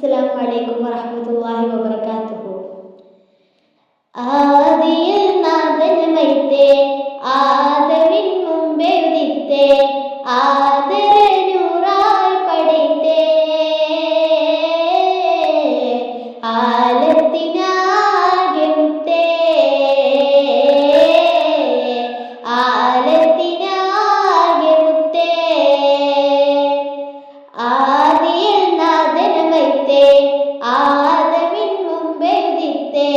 അസ്സലാമു അലൈക്കും വറഹ്മത്തുള്ളാഹി വബറകാതുഹു. ആദിയിൽ നാദനമൈത്തേ ആദമിൻ മുമ്പേ ഉദിത്തേ ആദരനൂറായി പടൈത്തേ ആലത്തിനാകെ മുത്തേ ആലത്തിനാകെ മുത്തേ ആദിയിൽ നാദനമൈത്തേ ആദമിൻ മുമ്പേ ഉദിത്തേ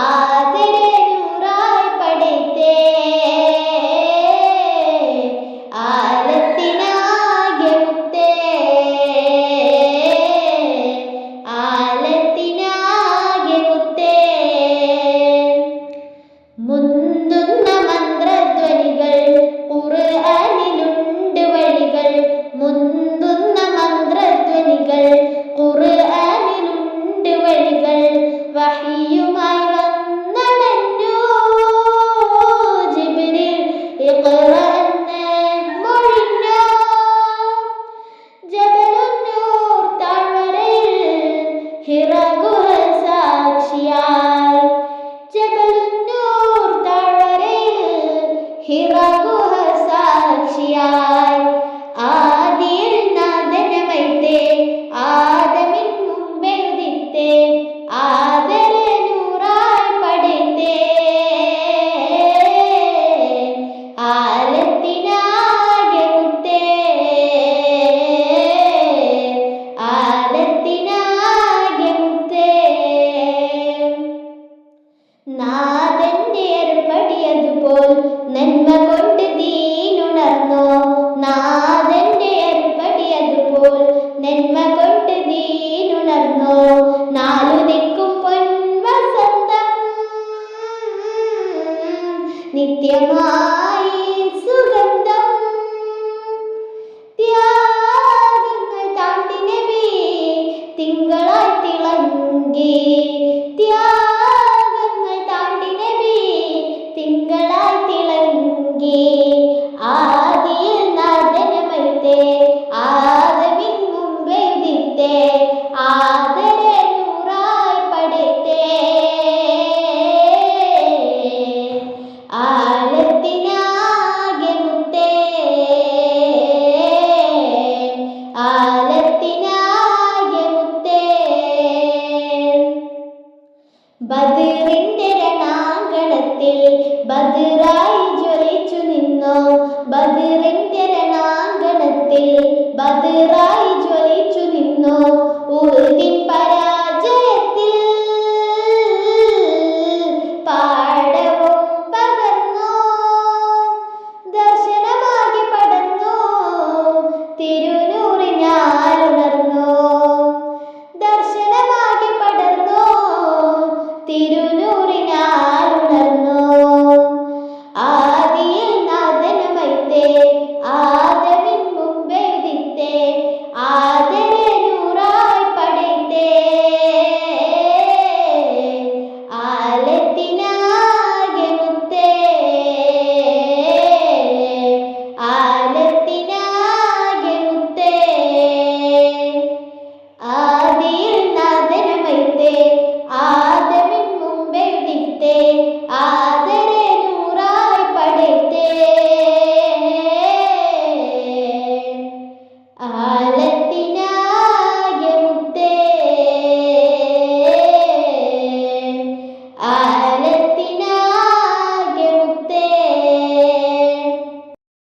ആദരനൂറായി പടൈത്തേ ആലത്തിനാകെ മുത്തേ ആലത്തിനാകെ മുത്തേ മുന്തുന്ന മന്ത്രധ്വനികൾ ഖുർആനിലുണ്ട് വഴികൾ മുന്തുന്ന മന്ത്രധ്വനികൾ ഖുർആനിലുണ്ട് വഴികൾ വഹിയുമായി വന്നടഞ്ഞു ജിബ്രീൽ ഇഖ്റ എന്ന് മൊഴിഞ്ഞു ജബലുന്നൂർ താഴ്വരയിൽ ഹിറ ഗുഹ സാക്ഷിയായി ജബലുന്നൂർ താഴ്വരയിൽ ഹിറ ഗുഹ സാക്ഷിയായി ആദിയിൽ നാദനമൈത്തേ ആദമിൻ മുമ്പേ ഉദിത്തേ ആദരനൂറായി പടൈത്തേ ആലത്തിനാകെ മുത്തേ ആലത്തിനാകെ മുത്തേ നാഥന്റെ അരുൾപടിയതുപോൽ നന്മ കൊണ്ട് ദീനുണർന്നു നാഥന്റെ അരുൾപടിയതുപോൽ നന്മ കൊണ്ട് ദീനുണർന്നു നാലു ദിക്കും പൊൻവസന്തം നിത്യമായി സുഗന്ധം ത്യാഗങ്ങൾ താണ്ടി നബി തിങ്കളായി തിളങ്ങി ത്യാഗങ്ങൾ താണ്ടി നബി തിങ്കളായി തിളങ്ങി ആദിയിൽ നാദനമൈത്തേ ആദമിൻ മുമ്പേ ഉദിത്തേ ആദരനൂറായി പടൈത്തേ ആലത്തിനാകെ മുത്തേ ആലത്തിനാകെ മുത്തേ ബദറിന്റെ രണാങ്കണത്തിൽ ബദറായി